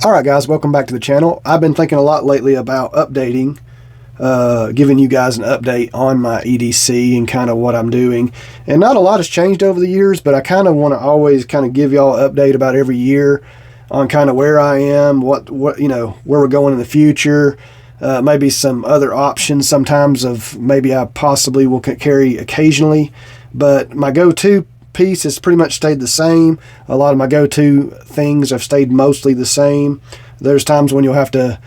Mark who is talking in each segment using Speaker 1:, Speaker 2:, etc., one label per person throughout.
Speaker 1: Alright guys, welcome back to the channel. I've been thinking a lot lately about updating, giving you guys an update on my EDC and kind of what I'm doing. And not a lot has changed over the years, but I kind of want to always kind of give y'all an update about every year on kind of where I am, what where we're going in the future, maybe some other options sometimes of maybe I possibly will carry occasionally. But my go-to piece has pretty much stayed the same. A lot of my go-to things have stayed mostly the same. There's times when you'll have to,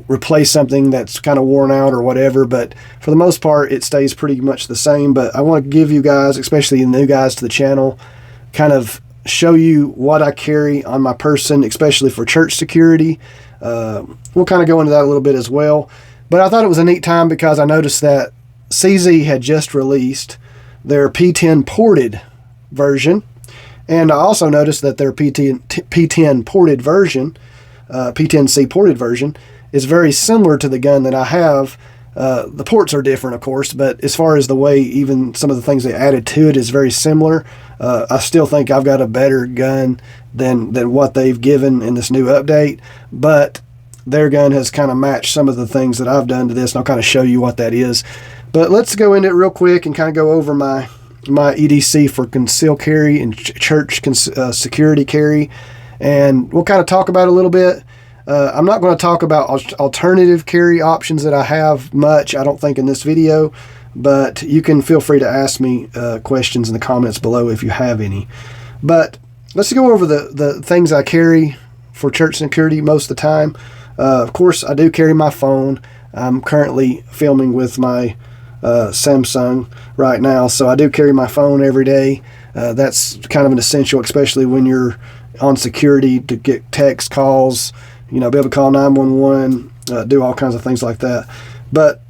Speaker 1: replace something that's kind of worn out or whatever, but for the most part, it stays pretty much the same. But I want to give you guys, especially the new guys to the channel, kind of show you what I carry on my person, especially for church security. We'll kind of go into that a little bit as well. But I thought it was a neat time because I noticed that CZ had just released their P10 ported version, and I also noticed that their P10 ported version, P10C ported version, is very similar to the gun that I have. The ports are different, of course, but as far as the way even some of the things they added to it is very similar. I still think I've got a better gun than what they've given in this new update, but their gun has kind of matched some of the things that I've done to this, and I'll kind of show you what that is. But let's go into it real quick and kind of go over my EDC for concealed carry and church security carry, and we'll kind of talk about it a little bit. I'm not going to talk about alternative carry options that I have much, I don't think, in this video, but you can feel free to ask me questions in the comments below if you have any. But let's go over the things I carry for church security most of the time. Of course, I do carry my phone. I'm currently filming with my Samsung right now, so I do carry my phone every day. That's kind of an essential, especially when you're on security, to get text calls, be able to call 911, do all kinds of things like that. But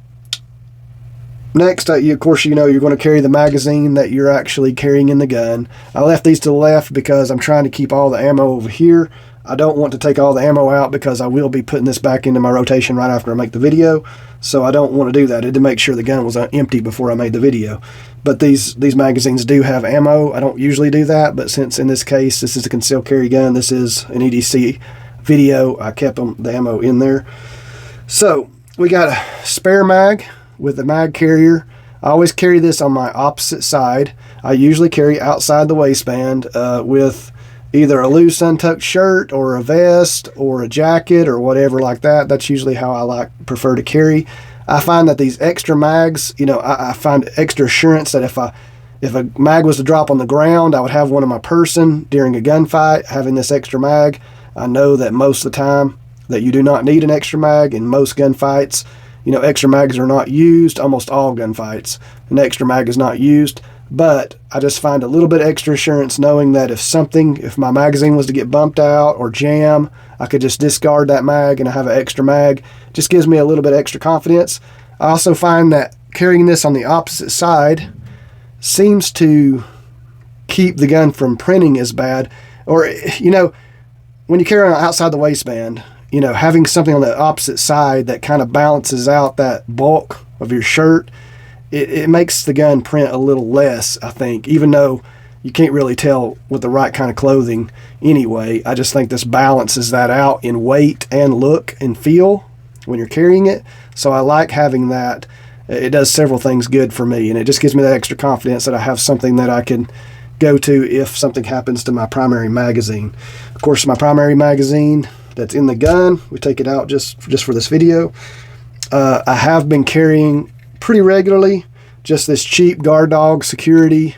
Speaker 1: next, of course, you're going to carry the magazine that you're actually carrying in the gun. I left these to the left because I'm trying to keep all the ammo over here. I don't want to take all the ammo out because I will be putting this back into my rotation right after I make the video. So I don't want to do that. I had to make sure the gun was empty before I made the video. But these magazines do have ammo. I don't usually do that, but since in this case this is a concealed carry gun, this is an EDC video, I kept the ammo in there. So we got a spare mag with the mag carrier. I always carry this on my opposite side. I usually carry outside the waistband with either a loose untucked shirt or a vest or a jacket or whatever like that. That's usually how I prefer to carry. I find that these extra mags, I find extra assurance that if a mag was to drop on the ground, I would have one in my person during a gunfight. Having this extra mag, I know that most of the time that you do not need an extra mag. In most gunfights, extra mags are not used. Almost all gunfights, an extra mag is not used. But I just find a little bit extra assurance knowing that if my magazine was to get bumped out or jam, I could just discard that mag and I have an extra mag. It just gives me a little bit extra confidence. I also find that carrying this on the opposite side seems to keep the gun from printing as bad. Or, when you carry on outside the waistband, having something on the opposite side that kind of balances out that bulk of your shirt, it makes the gun print a little less, I think, even though you can't really tell with the right kind of clothing anyway. I just think this balances that out in weight and look and feel when you're carrying it. So I like having that. It does several things good for me, and it just gives me that extra confidence that I have something that I can go to if something happens to my primary magazine. Of course, my primary magazine that's in the gun, we take it out just for this video. I have been carrying pretty regularly just this cheap Guard Dog security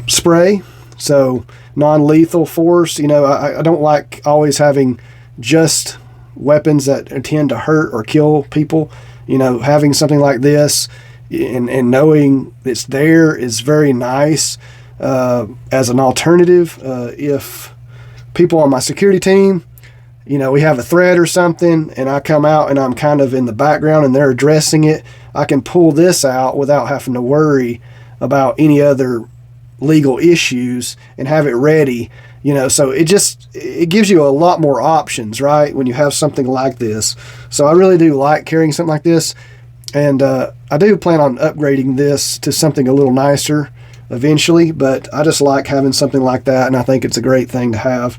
Speaker 1: spray, so non-lethal force. I don't like always having just weapons that tend to hurt or kill people. Having something like this and knowing it's there is very nice as an alternative. If people on my security team, we have a threat or something, and I come out and I'm kind of in the background and they're addressing it, I can pull this out without having to worry about any other legal issues and have it ready. So it gives you a lot more options, right, when you have something like this. So I really do like carrying something like this, and I do plan on upgrading this to something a little nicer eventually, but I just like having something like that, and I think it's a great thing to have.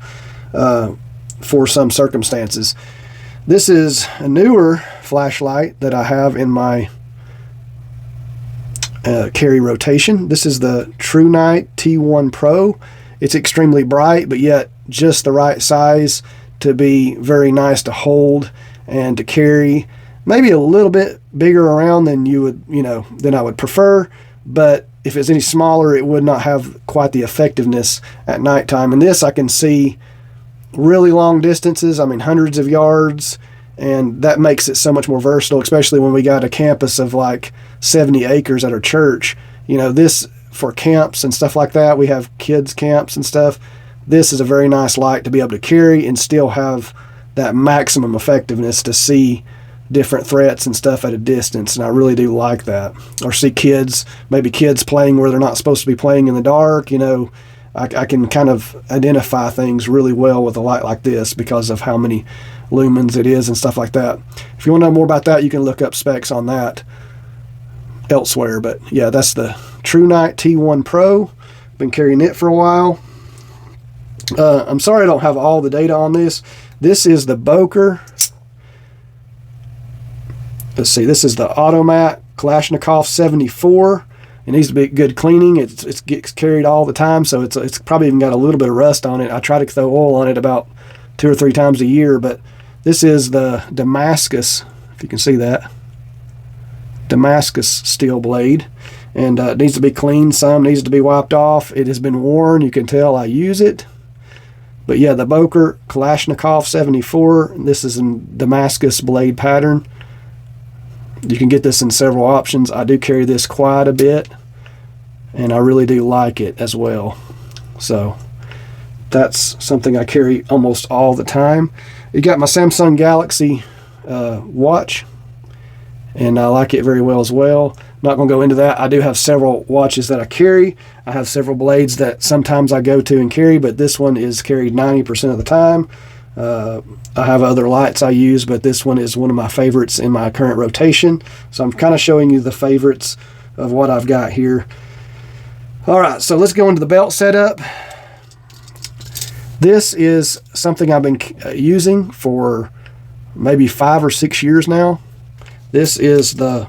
Speaker 1: for some circumstances. This is a newer flashlight that I have in my carry rotation. This is the True Night T1 Pro. It's extremely bright, but yet just the right size to be very nice to hold and to carry. Maybe a little bit bigger around than than I would prefer, but if it's any smaller, it would not have quite the effectiveness at nighttime. And this, I can see really long distances, I mean hundreds of yards, and that makes it so much more versatile, especially when we got a campus of like 70 acres at our church. This for camps and stuff like that, we have kids camps and stuff. This is a very nice light to be able to carry and still have that maximum effectiveness to see different threats and stuff at a distance, and I really do like that. Or see maybe kids playing where they're not supposed to be playing in the dark. I can kind of identify things really well with a light like this because of how many lumens it is and stuff like that. If you want to know more about that, you can look up specs on that elsewhere. But yeah, that's the True Night T1 Pro. Been carrying it for a while. I'm sorry I don't have all the data on this. This is the Boker. Let's see, this is the Automat Kalashnikov 74. It needs to be good cleaning. It gets carried all the time, so it's probably even got a little bit of rust on it. I try to throw oil on it about 2 or 3 times a year, but this is the Damascus, if you can see that, Damascus steel blade, and it needs to be cleaned. Some needs to be wiped off. It has been worn. You can tell I use it. But yeah, the Boker Kalashnikov 74. This is in Damascus blade pattern. You can get this in several options. I do carry this quite a bit, and I really do like it as well. So that's something I carry almost all the time. You got my Samsung Galaxy watch, and I like it very well as well. Not going to go into that. I do have several watches that I carry. I have several blades that sometimes I go to and carry, but this one is carried 90% of the time. I have other lights I use, but this one is one of my favorites in my current rotation. So I'm kind of showing you the favorites of what I've got here. All right, so let's go into the belt setup. This is something I've been using for maybe 5 or 6 years now. This is the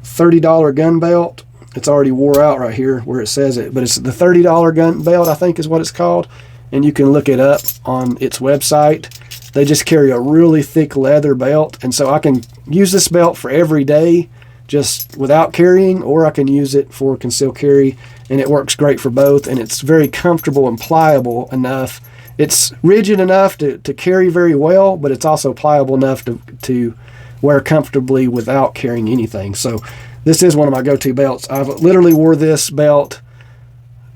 Speaker 1: $30 gun belt. It's already wore out right here where it says it, but it's the $30 gun belt, I think is what it's called. And you can look it up on its website. They just carry a really thick leather belt, and so I can use this belt for every day just without carrying, or I can use it for concealed carry, and it works great for both, and it's very comfortable and pliable enough. It's rigid enough to carry very well, but it's also pliable enough to wear comfortably without carrying anything. So this is one of my go-to belts. I've literally wore this belt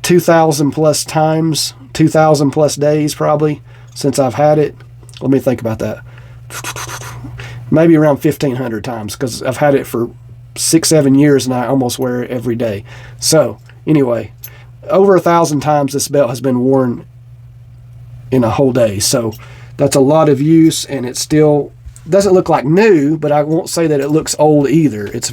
Speaker 1: 2,000 plus times, 2,000 plus days probably since I've had it. Let me think about that. Maybe around 1,500 times, because I've had it for 6-7 years and I almost wear it every day. So anyway, over 1,000 times this belt has been worn in a whole day. So that's a lot of use, and it still doesn't look like new, but I won't say that it looks old either. It's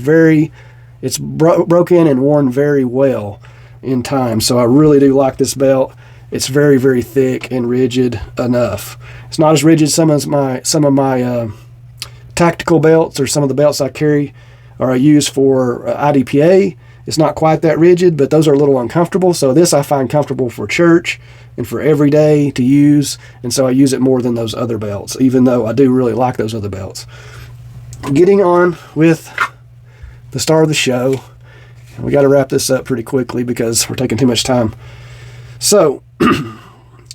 Speaker 1: broken and worn very well in time. So I really do like this belt. It's very, very thick and rigid enough. It's not as rigid as some of my tactical belts, or some of the belts I carry or I use for IDPA. It's not quite that rigid, but those are a little uncomfortable. So this I find comfortable for church and for every day to use, and so I use it more than those other belts, even though I do really like those other belts. Getting on with the star of the show. We got to wrap this up pretty quickly because we're taking too much time. So, the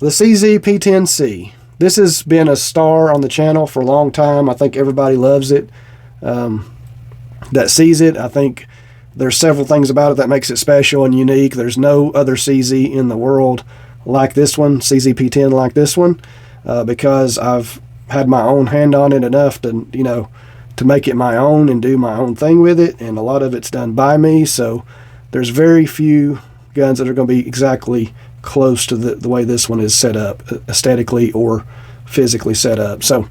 Speaker 1: CZ P10C. This has been a star on the channel for a long time. I think everybody loves it that sees it. I think there's several things about it that makes it special and unique. There's no other CZ in the world like this one, CZ P10 like this one, because I've had my own hand on it enough to, to make it my own and do my own thing with it, and a lot of it's done by me. So there's very few guns that are going to be exactly close to the way this one is set up, aesthetically or physically set up. So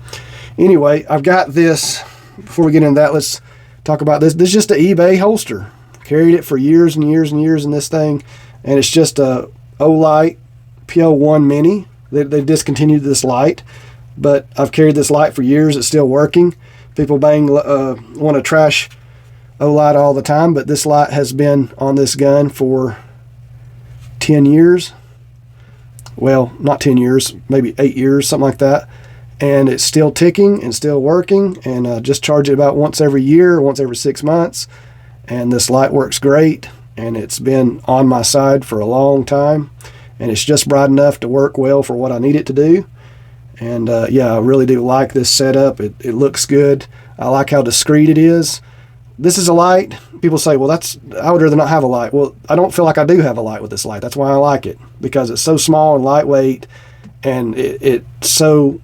Speaker 1: anyway, I've got this. Before we get into that, let's talk about this. This is just an eBay holster. Carried it for years and years and years in this thing, and it's just a Olight PO1 Mini. They discontinued this light, but I've carried this light for years. It's still working. People want to trash Olight all the time, but this light has been on this gun for 10 years. Well, not 10 years, maybe 8 years, something like that. And it's still ticking and still working, and just charge it about once every year, once every 6 months. And this light works great, and it's been on my side for a long time, and it's just bright enough to work well for what I need it to do. And yeah, I really do like this setup. It looks good. I like how discreet it is. This is a light. People say, well, I would rather not have a light. Well, I don't feel like I do have a light with this light. That's why I like it, because it's so small and lightweight, and it so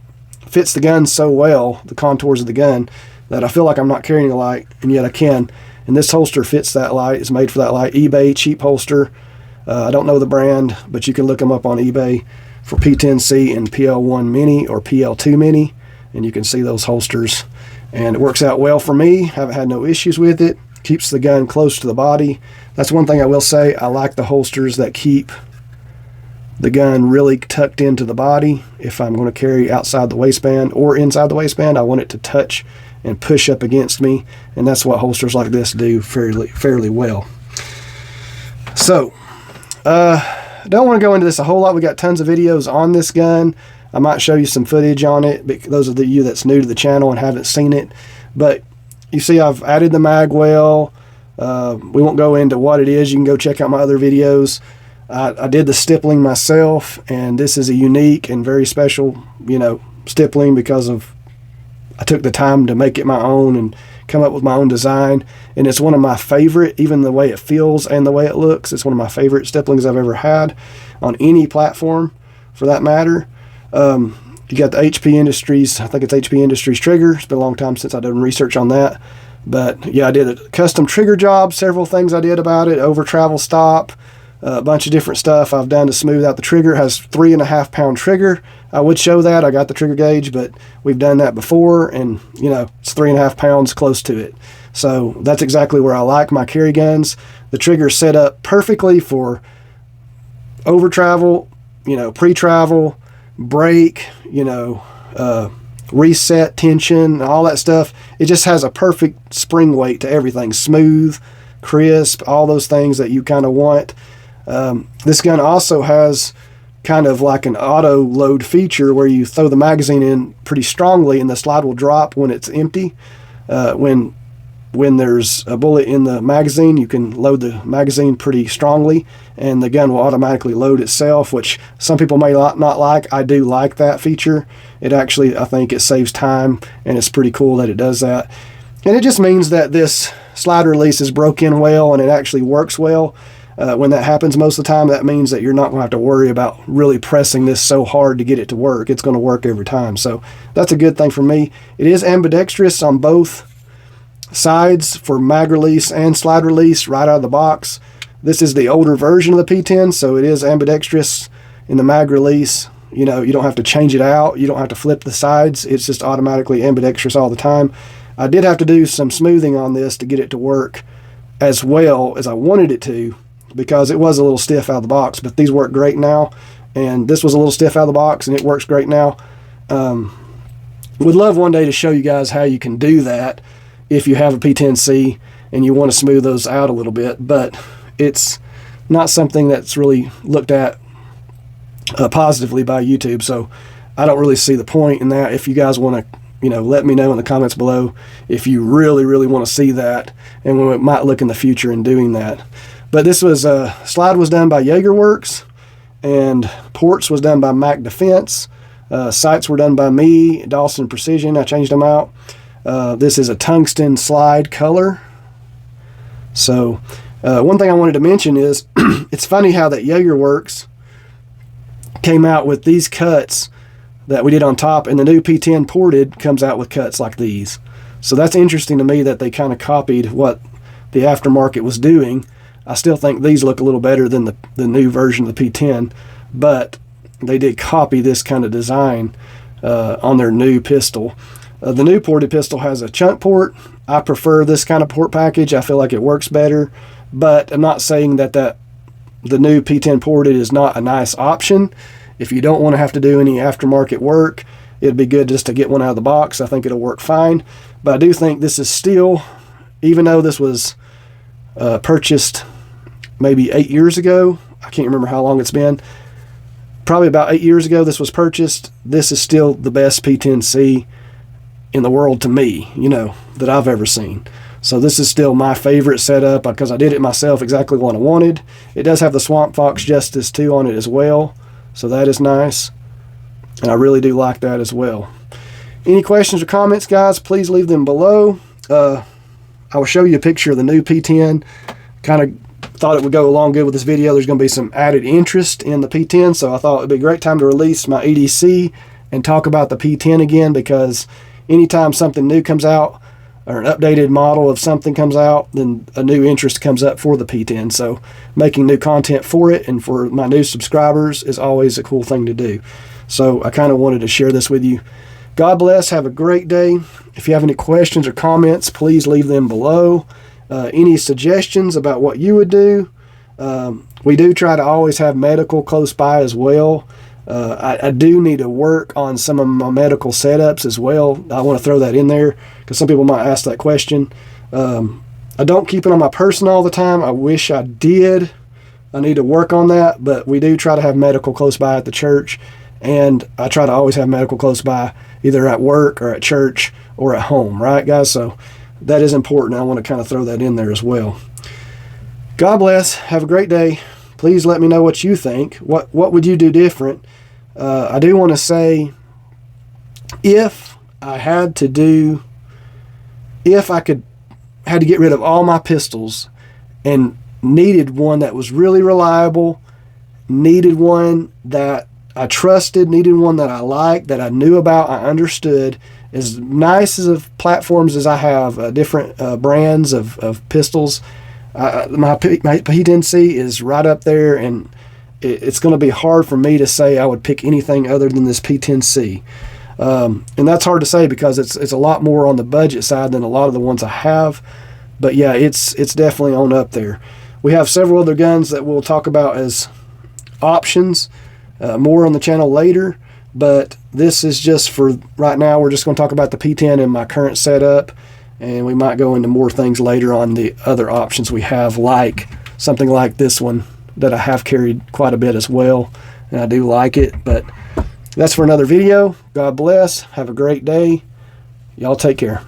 Speaker 1: fits the gun so well, the contours of the gun, that I feel like I'm not carrying a light, and yet I can. And this holster fits that light. It's made for that light. eBay cheap holster. I don't know the brand, but you can look them up on eBay for P10C and PL1 Mini or PL2 Mini, and you can see those holsters. And it works out well for me. Haven't had no issues with it. Keeps the gun close to the body. That's one thing I will say. I like the holsters that keep the gun really tucked into the body. If I'm going to carry outside the waistband or inside the waistband, I want it to touch and push up against me, and that's what holsters like this do fairly well. So I don't want to go into this a whole lot. We got tons of videos on this gun. I might show you some footage on it, those of you that's new to the channel and haven't seen it. But you see I've added the mag well. We won't go into what it is. You can go check out my other videos. I did the stippling myself, and this is a unique and very special, stippling, because I took the time to make it my own and come up with my own design. And it's one of my favorite, even the way it feels and the way it looks. It's one of my favorite stipplings I've ever had on any platform, for that matter. You got the HP Industries, I think it's HP Industries trigger. It's been a long time since I've done research on that. But yeah, I did a custom trigger job, several things I did about it, over travel stop, a bunch of different stuff I've done to smooth out the trigger. It has 3.5 pound trigger. I would show that. I got the trigger gauge, but we've done that before, and it's 3.5 pounds close to it. So that's exactly where I like my carry guns. The trigger's set up perfectly for over travel, pre-travel, brake, reset, tension, all that stuff. It just has a perfect spring weight to everything. Smooth, crisp, all those things that you kind of want. This gun also has kind of like an auto load feature where you throw the magazine in pretty strongly and the slide will drop when it's empty. When there's a bullet in the magazine, you can load the magazine pretty strongly and the gun will automatically load itself, which some people may not like. I do like that feature. It actually, I think it saves time, and it's pretty cool that it does that. And it just means that this slide release is broke in well and it actually works well. When that happens most of the time, that means that you're not going to have to worry about really pressing this so hard to get it to work. It's going to work every time. So that's a good thing for me. It is ambidextrous on both sides for mag release and slide release right out of the box. This is the older version of the P10, so it is ambidextrous in the mag release. You don't have to change it out. You don't have to flip the sides. It's just automatically ambidextrous all the time. I did have to do some smoothing on this to get it to work as well as I wanted it to, because it was a little stiff out of the box, but these work great now. And this was a little stiff out of the box and it works great now. Would love one day to show you guys how you can do that if you have a P10C and you want to smooth those out a little bit, but it's not something that's really looked at positively by YouTube, so I don't really see the point in that. If you guys want to let me know in the comments below if you really want to see that, and we might look in the future in doing that. But this was slide was done by JagerWorks, and ports was done by Mac Defense. Sights were done by me, Dawson Precision. I changed them out. This is a tungsten slide color. So one thing I wanted to mention is it's funny how that JagerWorks came out with these cuts that we did on top, and the new P10 ported comes out with cuts like these. So that's interesting to me that they kind of copied what the aftermarket was doing. I still think these look a little better than the new version of the P10, but they did copy this kind of design on their new pistol. The new ported pistol has a chunk port. I prefer this kind of port package. I feel like it works better, but I'm not saying that the new P10 ported is not a nice option. If you don't want to have to do any aftermarket work, it'd be good just to get one out of the box. I think it'll work fine. But I do think this is still, even though this was purchased maybe 8 years ago, I can't remember how long it's been, probably about 8 years ago this was purchased, this is still the best P10C in the world to me, that I've ever seen. So this is still my favorite setup because I did it myself exactly what I wanted. It does have the Swamp Fox Justice 2 on it as well, so that is nice. And I really do like that as well. Any questions or comments, guys, please leave them below. I will show you a picture of the new P10. Kind of thought it would go along good with this video. There's going to be some added interest in the P10, so I thought it would be a great time to release my EDC and talk about the P10 again, because anytime something new comes out or an updated model of something comes out, then a new interest comes up for the P10. So making new content for it and for my new subscribers is always a cool thing to do. So I kind of wanted to share this with you. God bless. Have a great day. If you have any questions or comments, please leave them below. Any suggestions about what you would do? We do try to always have medical close by as well. I do need to work on some of my medical setups as well. I want to throw that in there because some people might ask that question. I don't keep it on my person all the time. I wish I did. I need to work on that, but we do try to have medical close by at the church, and I try to always have medical close by either at work or at church or at home, right, guys? So that is important. I want to kind of throw that in there as well. God bless. Have a great day. Please let me know what you think. What would you do different? I do want to say, if I had to get rid of all my pistols and needed one that was really reliable, needed one that I trusted, needed one that I liked, that I knew about, I understood, as nice as of platforms as I have, different brands of pistols, my P10C is right up there, and it's going to be hard for me to say I would pick anything other than this P10C. And that's hard to say because it's a lot more on the budget side than a lot of the ones I have. But yeah, it's definitely on up there. We have several other guns that we'll talk about as options, more on the channel later. But this is just for right now. We're just going to talk about the P10 in my current setup, and we might go into more things later on the other options we have, like something like this one that I have carried quite a bit as well, and I do like it. But that's for another video. God bless. Have a great day. Y'all take care.